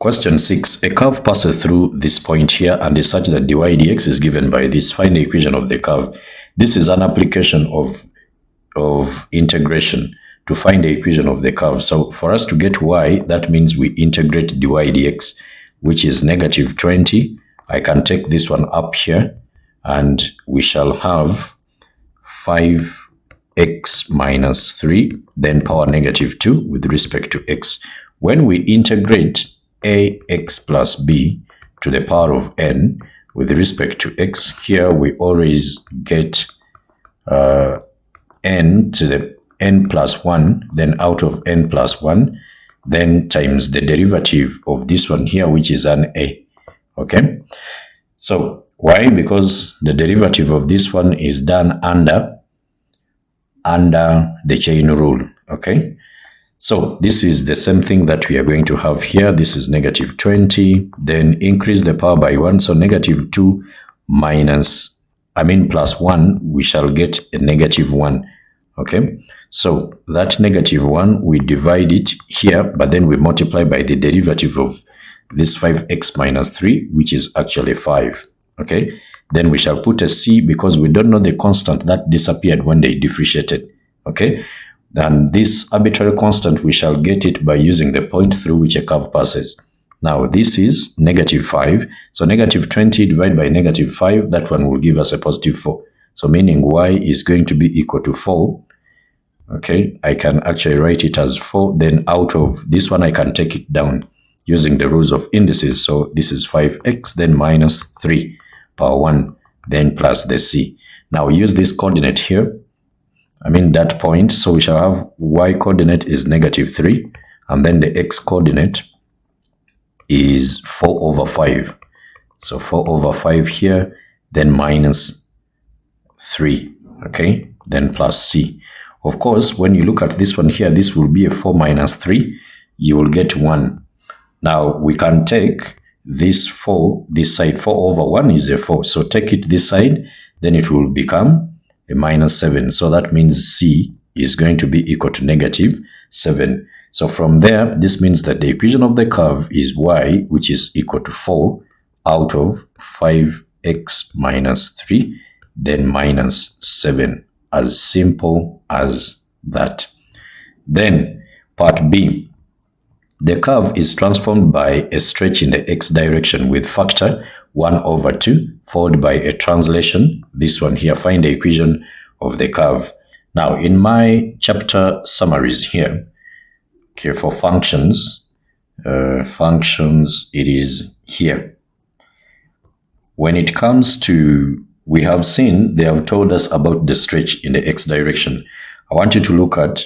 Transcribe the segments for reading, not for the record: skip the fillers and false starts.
Question 6. A curve passes through this point here and is such that dy dx is given by this. Find the equation of the curve. This is an application of integration to find the equation of the curve. So for us to get y, that means we integrate dy dx, which is negative 20. I can take this one up here, and we shall have 5x minus 3, then power negative 2 with respect to x. When we integrate ax plus b to the power of n with respect to x, here we always get n to the n plus 1, then out of n plus 1, then times the derivative of this one here, which is an a. Okay, so why? Because the derivative of this one is done under the chain rule. Okay, so this is the same thing that we are going to have here. This is negative 20, then increase the power by 1, so negative 2 plus 1, we shall get a negative 1. Okay, so that negative 1, we divide it here, but then we multiply by the derivative of this 5x minus 3, which is actually 5. Okay, then we shall put a c because we don't know the constant that disappeared when they differentiated. Okay, then this arbitrary constant, we shall get it by using the point through which a curve passes. Now this is negative 5, so negative 20 divided by negative 5, that one will give us a positive 4. So meaning y is going to be equal to 4. Okay, I can actually write it as 4, then out of this one I can take it down using the rules of indices. So this is 5x, then minus 3 power 1, then plus the c. Now use this coordinate here, that point, so we shall have y coordinate is negative 3, and then the x coordinate is 4 over 5. So 4 over 5 here, then minus 3, okay, then plus c. Of course, when you look at this one here, this will be a 4 minus 3, you will get 1. Now we can take this 4, this side, 4 over 1 is a 4, so take it this side, then it will become a minus 7. So that means c is going to be equal to negative 7. So from there, this means that the equation of the curve is y, which is equal to 4 out of 5x minus 3, then minus 7. As simple as that. Then part B, the curve is transformed by a stretch in the x direction with factor 1 over 2 followed by a translation. This one here, find the equation of the curve. Now in my chapter summaries here, okay, for functions, it is here. When it comes to, we have seen, they have told us about the stretch in the x direction. I want you to look at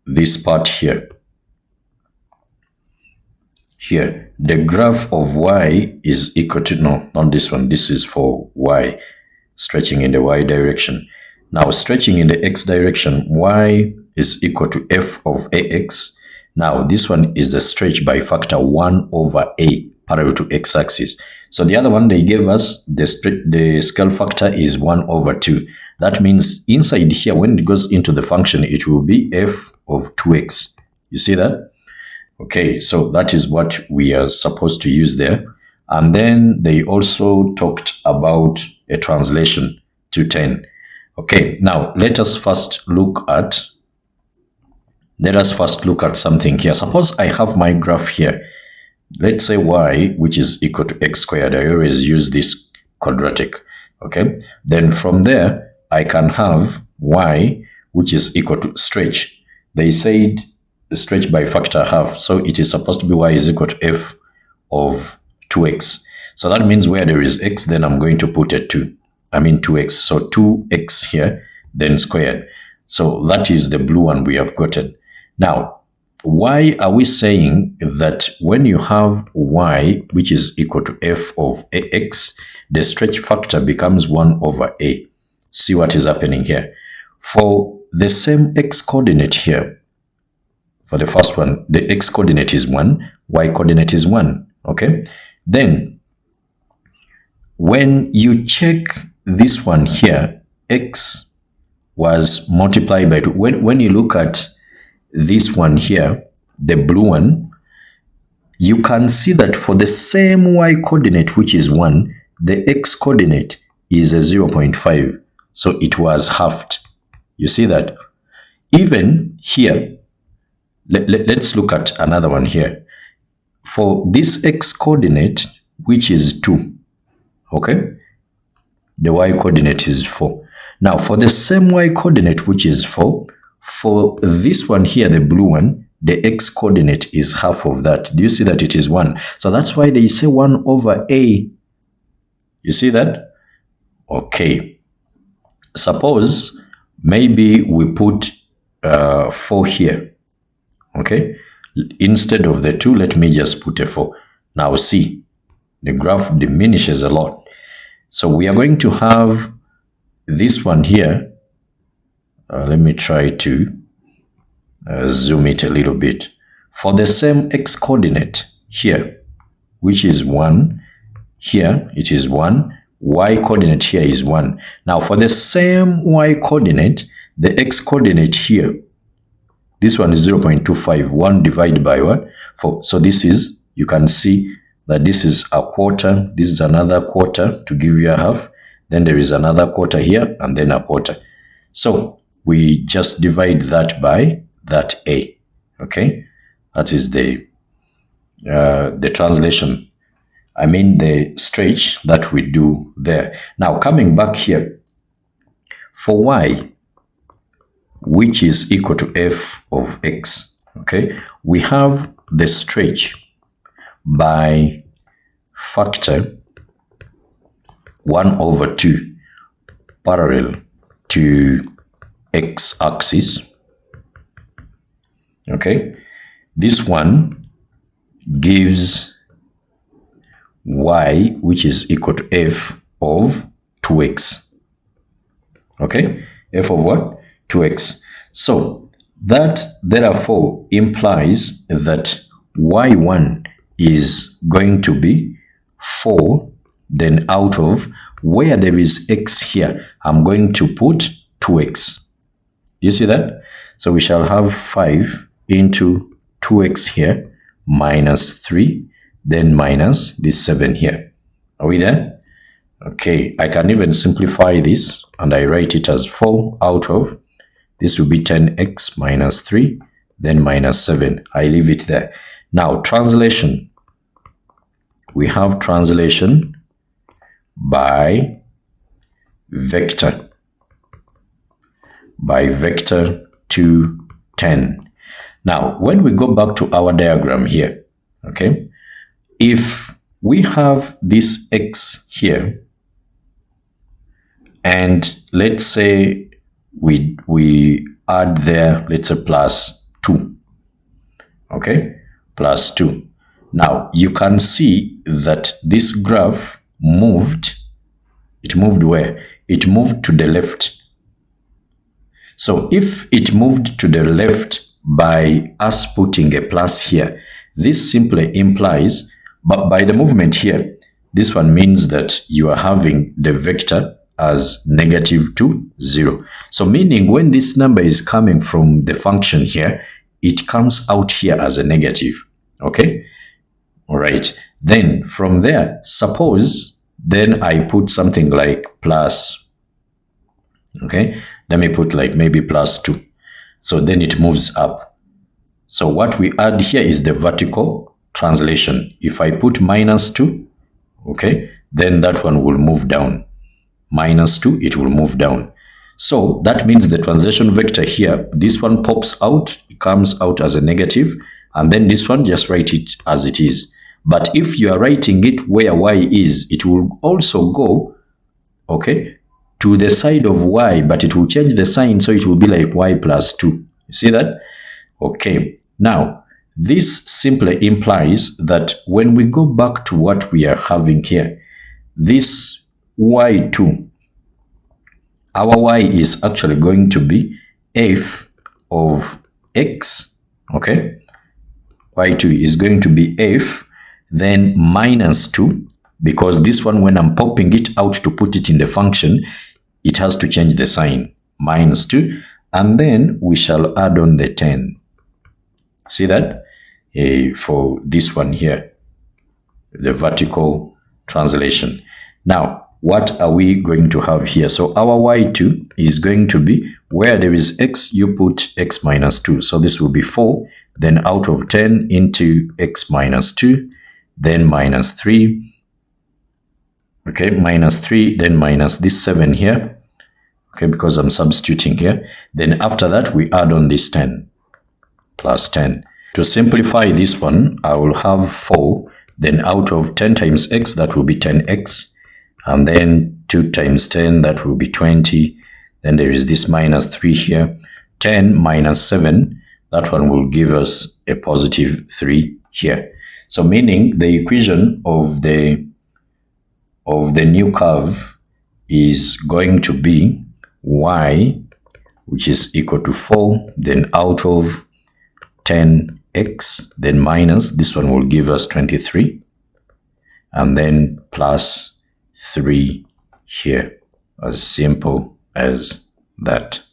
this part here. Here, the graph of y is equal to, no, not this one. This is for y, stretching in the y direction. Now, stretching in the x direction, y is equal to f of ax. Now, this one is the stretch by factor 1 over a, parallel to x-axis. So the other one they gave us, the scale factor is 1 over 2. That means inside here, when it goes into the function, it will be f of 2x. You see that? Okay, so that is what we are supposed to use there. And then they also talked about a translation to 10. Okay, now let us first look at something here. Suppose I have my graph here. Let's say y, which is equal to x squared. I always use this quadratic. Okay, then from there, I can have y, which is equal to stretch. They said stretch by factor half, so it is supposed to be y is equal to f of 2x. So that means where there is x, then I'm going to put a 2x. So 2x here, then squared. So that is the blue one we have gotten. Now, why are we saying that when you have y, which is equal to f of ax, the stretch factor becomes 1 over a? See what is happening here. For the same x coordinate here, for the first one, the x coordinate is 1, y coordinate is 1, okay? Then, when you check this one here, x was multiplied by 2. When you look at this one here, the blue one, you can see that for the same y coordinate, which is 1, the x coordinate is a 0.5. So it was halved. You see that? Even here, let's look at another one here. For this x coordinate, which is 2, okay? The y coordinate is 4. Now, for the same y coordinate, which is 4, for this one here, the blue one, the x coordinate is half of that. Do you see that it is 1? So that's why they say 1 over a. You see that? Okay. Suppose maybe we put 4 here. Okay. Instead of the 2, let me just put a 4. Now see, the graph diminishes a lot. So we are going to have this one here. Let me try to zoom it a little bit. For the same x coordinate here, which is 1, here it is 1, y coordinate here is 1. Now for the same y coordinate, the x coordinate here, this one is 0.25, 1 divided by what? 4. So this is, you can see that this is a quarter, this is another quarter to give you a half, then there is another quarter here, and then a quarter. So we just divide that by that a, okay? That is the translation, I mean the stretch that we do there. Now coming back here, for y, which is equal to f of x, okay? We have the stretch by factor 1 over 2 parallel to x-axis, okay? This one gives y, which is equal to f of 2x, okay? F of what? 2x. So that therefore implies that y1 is going to be 4, then out of where there is x here, I'm going to put 2x. You see that? So we shall have 5 into 2x here minus 3, then minus this 7 here. Are we there? Okay, I can even simplify this and I write it as 4 out of, this will be 10x minus 3, then minus 7. I leave it there. Now, translation. We have translation by vector. By vector to 10. Now, when we go back to our diagram here, okay, if we have this x here, and let's say we add there, let's say plus 2, okay, plus 2. Now, you can see that this graph moved. It moved where? It moved to the left. So if it moved to the left by us putting a plus here, this simply implies, but by the movement here, this one means that you are having the vector as negative to 0. So meaning when this number is coming from the function here, it comes out here as a negative, okay? All right, then from there, suppose then I put something like plus, okay? Let me put like maybe plus 2. So then it moves up. So what we add here is the vertical translation. If I put minus 2, okay, then that one will move down. Minus 2, it will move down. So that means the translation vector here, this one pops out, it comes out as a negative, and then this one, just write it as it is. But if you are writing it where y is, it will also go, okay, to the side of y, but it will change the sign, so it will be like y plus 2. You see that? Okay. Now, this simply implies that when we go back to what we are having here, this y2, our y is actually going to be f of x, okay? y2 is going to be f, then minus 2, because this one, when I'm popping it out to put it in the function, it has to change the sign, minus 2, and then we shall add on the 10. See that? for this one here, the vertical translation. Now, what are we going to have here? So our y2 is going to be, where there is x, you put x minus 2. So this will be 4, then out of 10 into x minus 2, then minus 3. Okay, minus 3, then minus this 7 here. Okay, because I'm substituting here. Then after that, we add on this 10, plus 10. To simplify this one, I will have 4, then out of 10 times x, that will be 10x. And then 2 times 10, that will be 20. Then there is this minus 3 here. 10 minus 7, that one will give us a positive 3 here. So meaning the equation of the new curve is going to be y, which is equal to 4, then out of 10x, then minus, this one will give us 23, and then plus 3 here, as simple as that.